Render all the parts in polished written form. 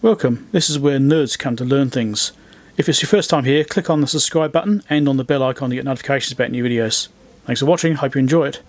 Welcome, this is where nerds come to learn things. If it's your first time here, click on the subscribe button and on the bell icon to get notifications about new videos. Thanks for watching, hope you enjoy it.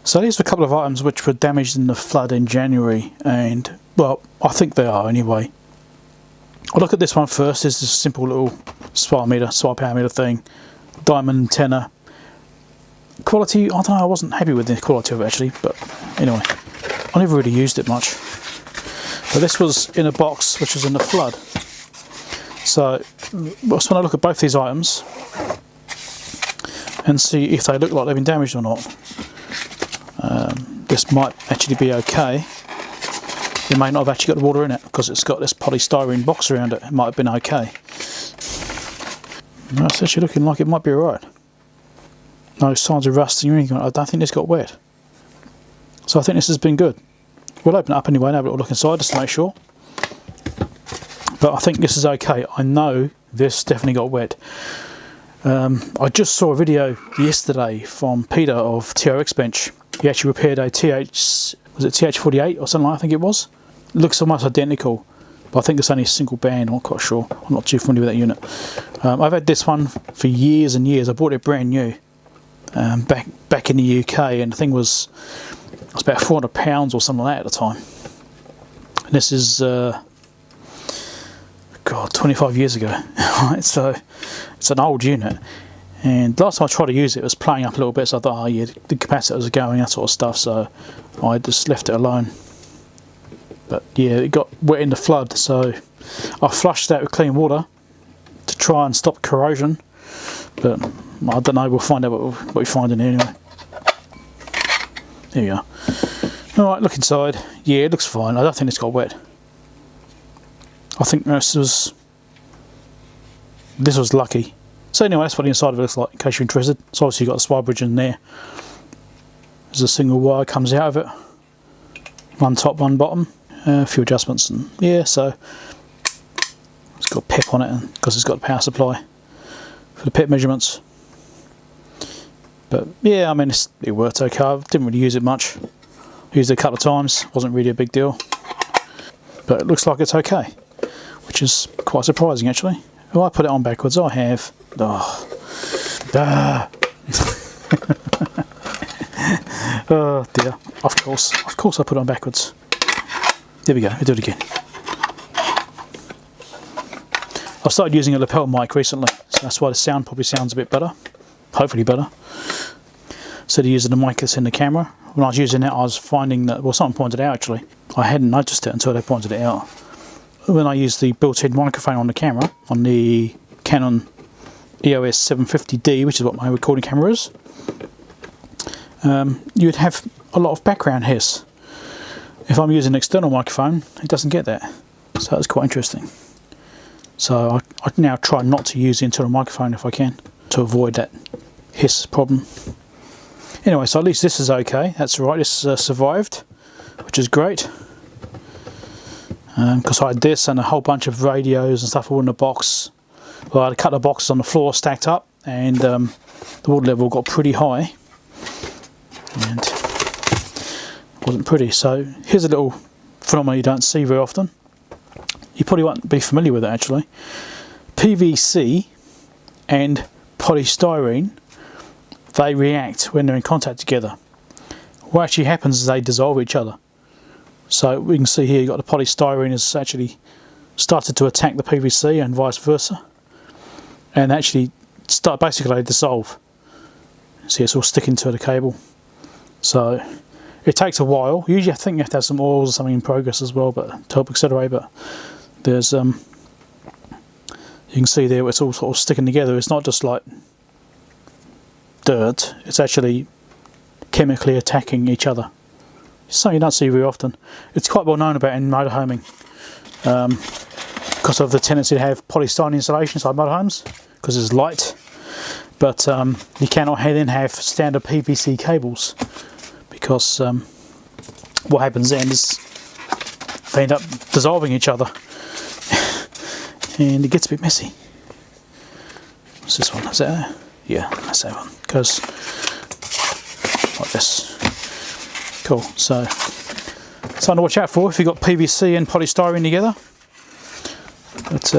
So these are a couple of items which were damaged in the flood in January, and well, I think they are anyway. I'll look at this one first. This is a simple little SWR power meter thing. Diamond Antenna. Quality, I don't know, I wasn't happy with the quality of it actually, but anyway, I never really used it much. But this was in a box which was in the flood. So I just want to look at both these items and see if they look like they've been damaged or not. This might actually be okay. It may not have actually got the water in it because it's got this polystyrene box around it. It might have been okay. No, it's actually looking like it might be alright. No signs of rusting or anything. I don't think this got wet. So I think this has been good. We'll open it up anyway and have a little look inside just to make sure. But I think this is okay. I know this definitely got wet. I just saw a video yesterday from Peter of TRX Bench. He actually repaired a TH-78 or something like that, I think it was. It looks almost identical, but I think it's only a single band, I'm not quite sure. I'm not too familiar with that unit. I've had this one for years and years. I bought it brand new back in the UK, and the thing was about £400 or something like that at the time. And this is, God, 25 years ago. Right, so it's an old unit. And last time I tried to use it, it was playing up a little bit, so I thought, oh yeah, the capacitors are going, that sort of stuff, so I just left it alone. But yeah, it got wet in the flood, so I flushed that with clean water to try and stop corrosion. But I don't know, we'll find out what we find in here anyway. There we are. Alright, look inside. Yeah, it looks fine. I don't think it's got wet. I think this was lucky. So anyway, that's what the inside of it looks like, in case you're interested. So obviously you've got the SWR bridge in there. There's a single wire comes out of it. One top, one bottom. A few adjustments, and yeah, so it's got pep on it because it's got the power supply for the pep measurements. But yeah, I mean, it worked okay. I didn't really use it much. Used it a couple of times, wasn't really a big deal. But it looks like it's okay, which is quite surprising actually. If I put it on backwards, I have. Oh, oh dear. Of course I put it on backwards. There we go, we'll do it again. I've started using a lapel mic recently, so that's why the sound probably sounds a bit better. Hopefully better. Instead of using the mic that's in the camera. When I was using it, I was finding that, well, someone pointed it out actually. I hadn't noticed it until they pointed it out. When I use the built-in microphone on the camera, on the Canon EOS 750D, which is what my recording camera is, you'd have a lot of background hiss. If I'm using an external microphone, it doesn't get that. So that's quite interesting. So I now try not to use the internal microphone if I can, to avoid that hiss problem. Anyway, so at least this is okay. That's right, this survived, which is great. Because I had this and a whole bunch of radios and stuff all in a box. Well, I had a couple of boxes on the floor stacked up, and the water level got pretty high. And wasn't pretty. So here's a little phenomenon you don't see very often. You probably won't be familiar with it actually. PVC and polystyrene, they react when they're in contact together. What actually happens is they dissolve each other. So we can see here you've got the polystyrene has actually started to attack the PVC and vice versa, and actually basically dissolve. See, it's all sticking to the cable. So it takes a while. Usually I think you have to have some oils or something in progress as well, but to help accelerate. But there's you can see there it's all sort of sticking together. It's not just like dirt, it's actually chemically attacking each other. It's something you don't see very often. It's quite well known about in motorhoming because of the tendency to have polystyrene insulation inside motorhomes because it's light, but you cannot then have standard PVC cables because what happens then is they end up dissolving each other and it gets a bit messy. What's this one? Is that it? Yeah, that's that one. Goes like this. Cool. So Something to watch out for if you've got PVC and polystyrene together. But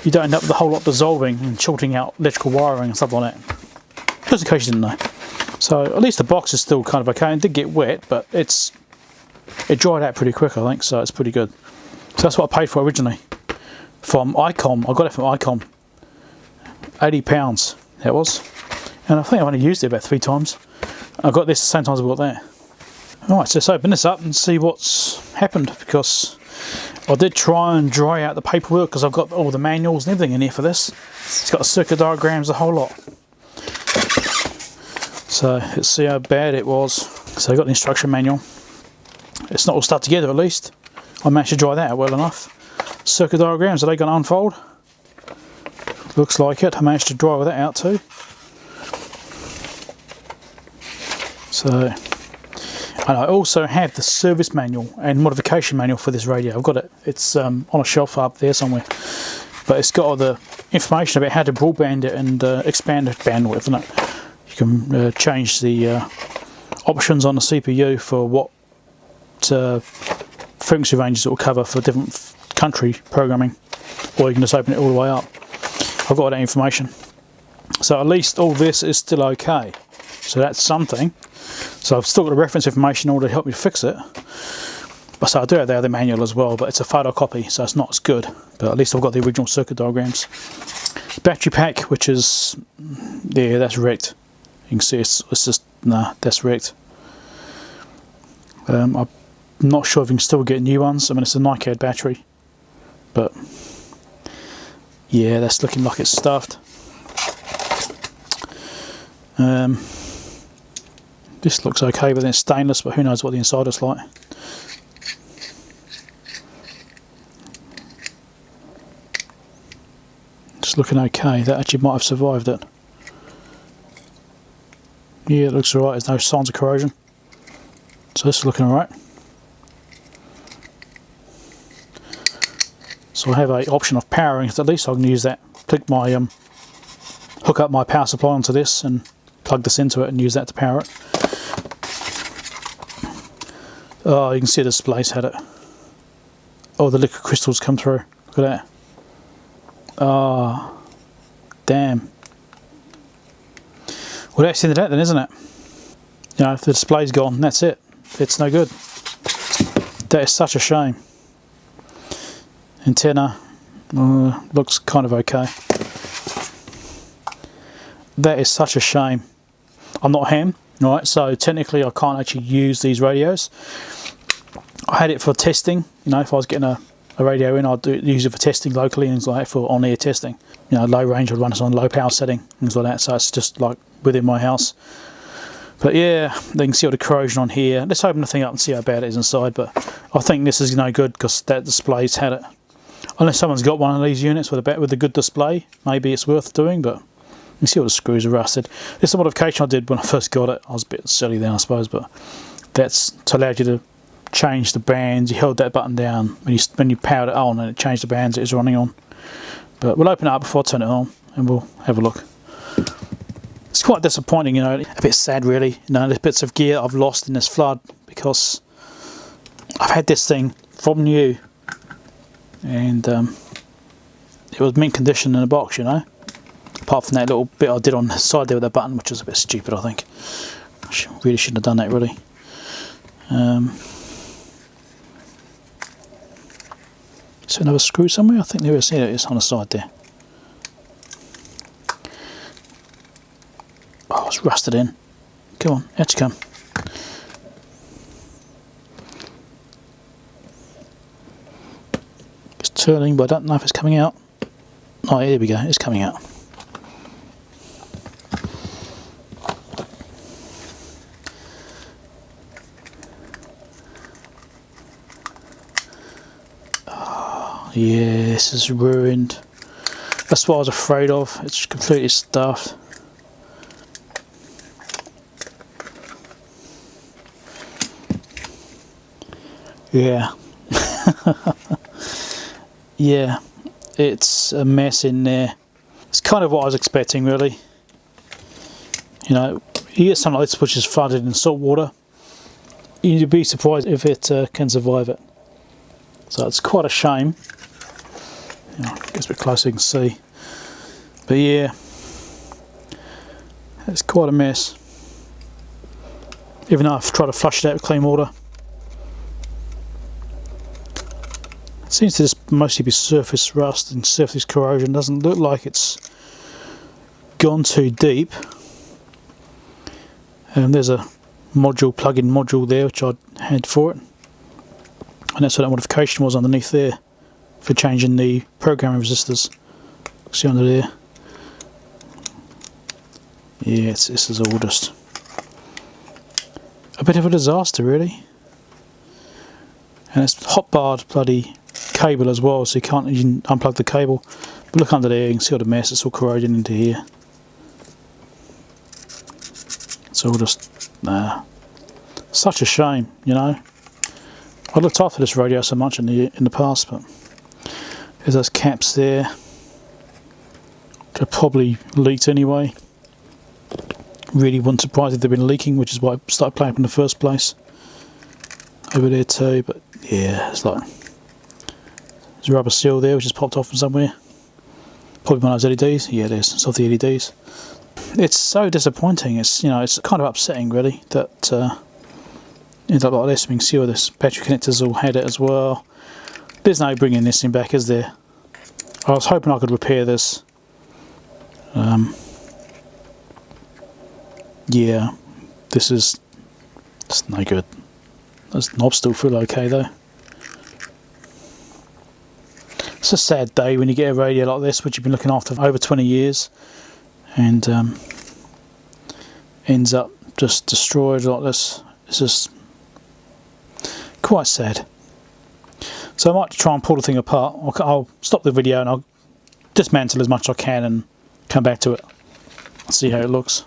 you don't end up with a whole lot dissolving and shorting out electrical wiring and stuff like that. Just in case you didn't know. So at least the box is still kind of okay. It did get wet, but it dried out pretty quick, I think, so it's pretty good. So that's what I paid for originally. From ICOM, I got it from ICOM. £80 that was. And I think I've only used it about 3 times. I got this the same time as I bought that. Alright, so let's open this up and see what's happened, because I did try and dry out the paperwork because I've got all the manuals and everything in here for this. It's got the circuit diagrams, the whole lot. So let's see how bad it was. So I got the instruction manual. It's not all stuck together at least. I managed to dry that out well enough. Circuit diagrams, are they going to unfold? Looks like it. I managed to dry that out too. So, and I also have the service manual and modification manual for this radio. I've got it. It's on a shelf up there somewhere. But it's got all the information about how to broadband it and expand the bandwidth, isn't it? You can change the options on the CPU for what frequency ranges it will cover for different country programming, or you can just open it all the way up. I've got all that information. So at least all this is still okay. So that's something. So I've still got the reference information in order to help me fix it. But so I do have the other manual as well, but it's a photocopy, so it's not as good. But at least I've got the original circuit diagrams. Battery pack, which is, yeah, that's wrecked. You can see it's just, nah, that's wrecked. I'm not sure if you can still get new ones. I mean, it's a NiCad battery, but yeah, that's looking like it's stuffed. This looks okay, but then it's stainless, but who knows what the inside is like. It's looking okay. That actually might have survived it. Yeah, it looks alright. There's no signs of corrosion. So this is looking alright. So I have an option of powering it. At least I can use that. Click my hook up my power supply onto this and plug this into it and use that to power it. Oh, you can see the display's had it. Oh, the liquid crystals come through. Look at that. Oh, damn. Well, that's the end of that then, isn't it? You know, if the display's gone, that's it. It's no good. That is such a shame. Antenna looks kind of okay. That is such a shame. I'm not ham, right? So technically I can't actually use these radios. I had it for testing. You know, if I was getting a radio in, I'd use it for testing locally and things like that, for on-air testing. You know, low range, I'd run it on low power setting, things like that. So it's just like within my house. But yeah, they can see all the corrosion on here. Let's open the thing up and see how bad it is inside. But I think this is no good because that display's had it. Unless someone's got one of these units with a good display, maybe it's worth doing. But you can see all the screws are rusted. This is a modification I did when I first got it. I was a bit silly then, I suppose, but that's to allow you to change the bands. You held that button down when you powered it on, and it changed the bands it was running on. But we'll open it up before I turn it on, and we'll have a look. It's quite disappointing, you know, a bit sad really. You know, there's bits of gear I've lost in this flood because I've had this thing from new, and it was mint condition in the box, you know. Apart from that little bit I did on the side there with that button, which was a bit stupid, I think. I really shouldn't have done that, really. Is there another screw somewhere? I think there is. Yeah, it is on the side there. Oh, it's rusted in. Come on, out you come. It's turning, but I don't know if it's coming out. Oh, here we go. It's coming out. Yeah, this is ruined. That's what I was afraid of. It's completely stuffed. Yeah. Yeah, it's a mess in there. It's kind of what I was expecting, really. You know, you get something like this which is flooded in salt water. you'd be surprised if it can survive it. So it's quite a shame. You know, gets a bit closer, you can see. But yeah, it's quite a mess. Even though I've tried to flush it out with clean water, it seems to just mostly be surface rust and surface corrosion. Doesn't look like it's gone too deep. There's a module, plug-in module there, which I had for it, and that's what that modification was underneath there for changing the programming resistors. See under there? Yeah, this is all just a bit of a disaster, really. And it's hot-barred bloody cable as well, so you can't even unplug the cable. But look under there, you can see all the mess. It's all corroding into here. It's all just such a shame, you know. I looked after this radio so much in the past, but there's those caps there. They're probably leaked anyway. Really wouldn't surprise if they've been leaking, which is why I started playing in the first place. Over there too, but yeah, it's like there's a rubber seal there which has popped off from somewhere. Probably one of those LEDs. Yeah, it is. It's off the LEDs. It's so disappointing. It's, you know, it's kind of upsetting really that ended up like this. You can see all this battery connectors all had it as well. There's no bringing this thing back, is there? I was hoping I could repair this. Yeah, this is it's no good. Those knobs still feel okay though. It's a sad day when you get a radio like this, which you've been looking after for over 20 years, and ends up just destroyed like this. It's just quite sad. So I might try and pull the thing apart. I'll stop the video and I'll dismantle as much as I can and come back to it. See how it looks.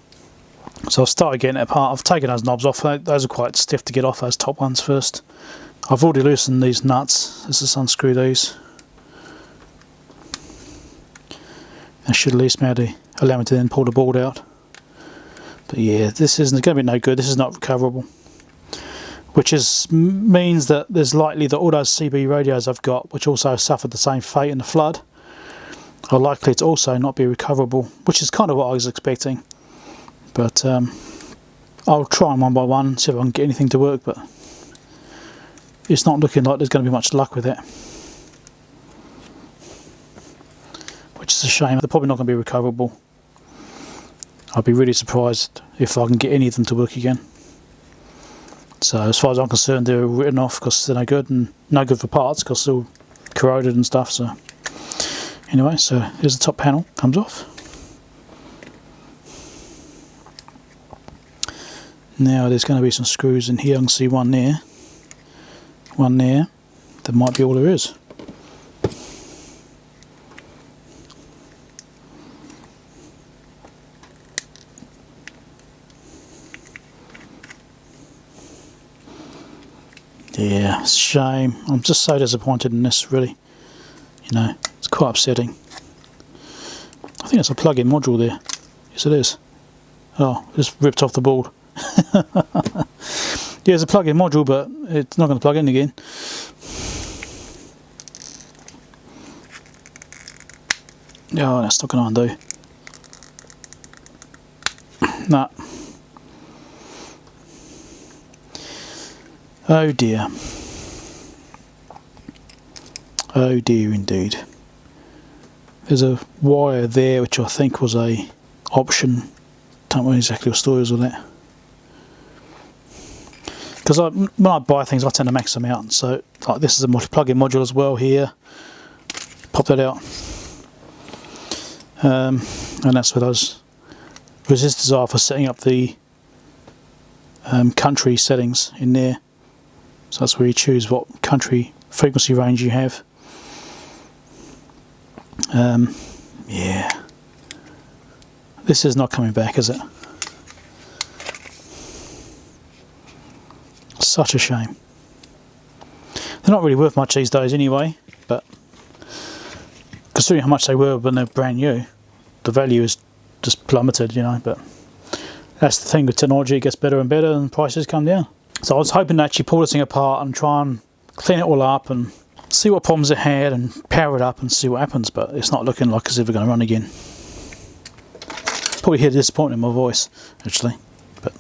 So I'll start getting it apart. I've taken those knobs off. Those are quite stiff to get off, those top ones first. I've already loosened these nuts. Let's just unscrew these. That should at least allow me to then pull the board out. But yeah, this isn't going to be no good. This is not recoverable. Which means that there's likely that all those CB radios I've got, which also suffered the same fate in the flood, are likely to also not be recoverable, which is kind of what I was expecting. But I'll try them one by one, see if I can get anything to work, but it's not looking like there's going to be much luck with it. Which is a shame. They're probably not going to be recoverable. I'll be really surprised if I can get any of them to work again. So as far as I'm concerned, they're written off because they're no good, and no good for parts because they're all corroded and stuff. So anyway, so here's the top panel, comes off. Now there's going to be some screws in here. I can see one there, one there. That might be all there is. Yeah, it's a shame. I'm just so disappointed in this, really. You know, it's quite upsetting. I think it's a plug-in module there. Yes, it is. Oh, it just ripped off the board. Yeah, it's a plug-in module, but it's not going to plug in again. Oh, that's not going to undo. Nah. Oh dear. Oh dear indeed. There's a wire there which I think was a option. Don't know exactly what story is with that. Because when I buy things I tend to max them out. So like this is a plug-in module as well here. Pop that out. And that's where those resistors are for setting up the country settings in there. So that's where you choose what country frequency range you have. Yeah. This is not coming back, is it? Such a shame. They're not really worth much these days anyway, but considering how much they were when they're brand new, the value is just plummeted, you know. But that's the thing with technology, it gets better and better and prices come down. So I was hoping to actually pull this thing apart and try and clean it all up and see what problems it had and power it up and see what happens, but it's not looking like it's ever going to run again. Probably hear the disappointment in my voice actually, but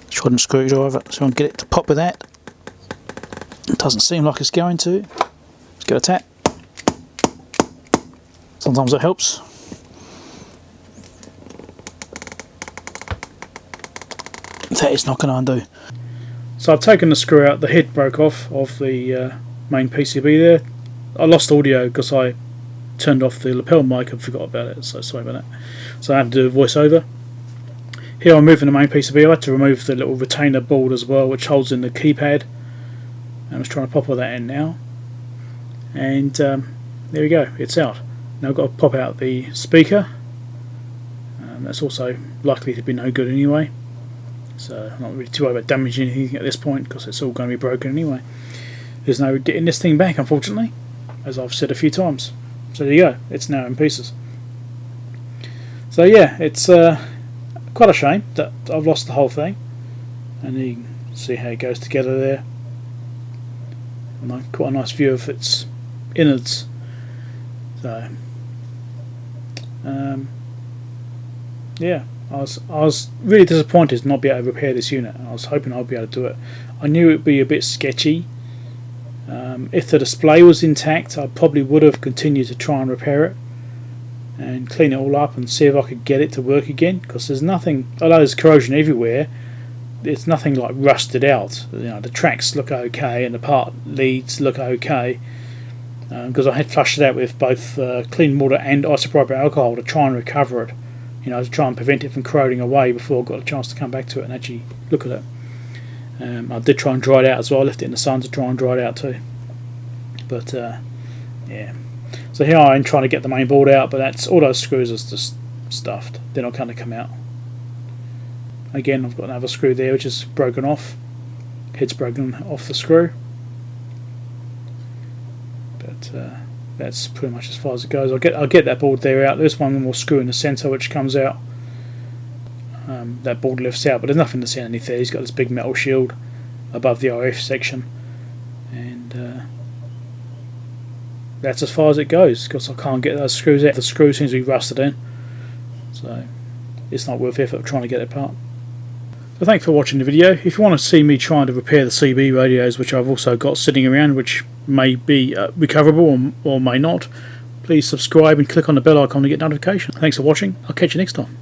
shouldn't screwdriver, so I'll get it to pop with that. It doesn't seem like it's going to. Let's give it a tap. Sometimes it helps. That is not going to undo. So I've taken the screw out, the head broke off of the main PCB there. I lost audio because I turned off the lapel mic and forgot about it, so sorry about that. So I had to do a voiceover. Here I'm moving the main PCB. I had to remove the little retainer board as well, which holds in the keypad. I'm just trying to pop all that in now. And there we go, it's out. Now I've got to pop out the speaker. That's also likely to be no good anyway. So I'm not really too worried about damaging anything at this point because it's all going to be broken anyway. There's no getting this thing back, unfortunately, as I've said a few times. So there you go, it's now in pieces. So yeah, it's quite a shame that I've lost the whole thing. And you can see how it goes together there. And quite a nice view of its innards. So yeah, I was really disappointed to not be able to repair this unit. I was hoping I'd be able to do it. I knew it would be a bit sketchy. If the display was intact, I probably would have continued to try and repair it and clean it all up and see if I could get it to work again, because there's nothing, although there's corrosion everywhere, it's nothing like rusted out. You know, the tracks look okay and the part leads look okay, because I had flushed it out with both clean water and isopropyl alcohol to try and recover it, you know, to try and prevent it from corroding away before I got a chance to come back to it and actually look at it. I did try and dry it out as well. I left it in the sun to try and dry it out too. But yeah, so here I am trying to get the main board out, but that's all those screws are just stuffed. They're not going to come out. Again, I've got another screw there which is broken off. Head's broken off the screw. But that's pretty much as far as it goes. I'll get that board there out. There's one more screw in the centre which comes out. That board lifts out, but there's nothing to see underneath there. He's got this big metal shield above the RF section, and that's as far as it goes because I can't get those screws out. The screw seems to be rusted in, so it's not worth effort trying to get it apart. So thanks for watching the video. If you want to see me trying to repair the CB radios, which I've also got sitting around, which may be recoverable or may not, please subscribe and click on the bell icon to get notification. Thanks for watching. I'll catch you next time.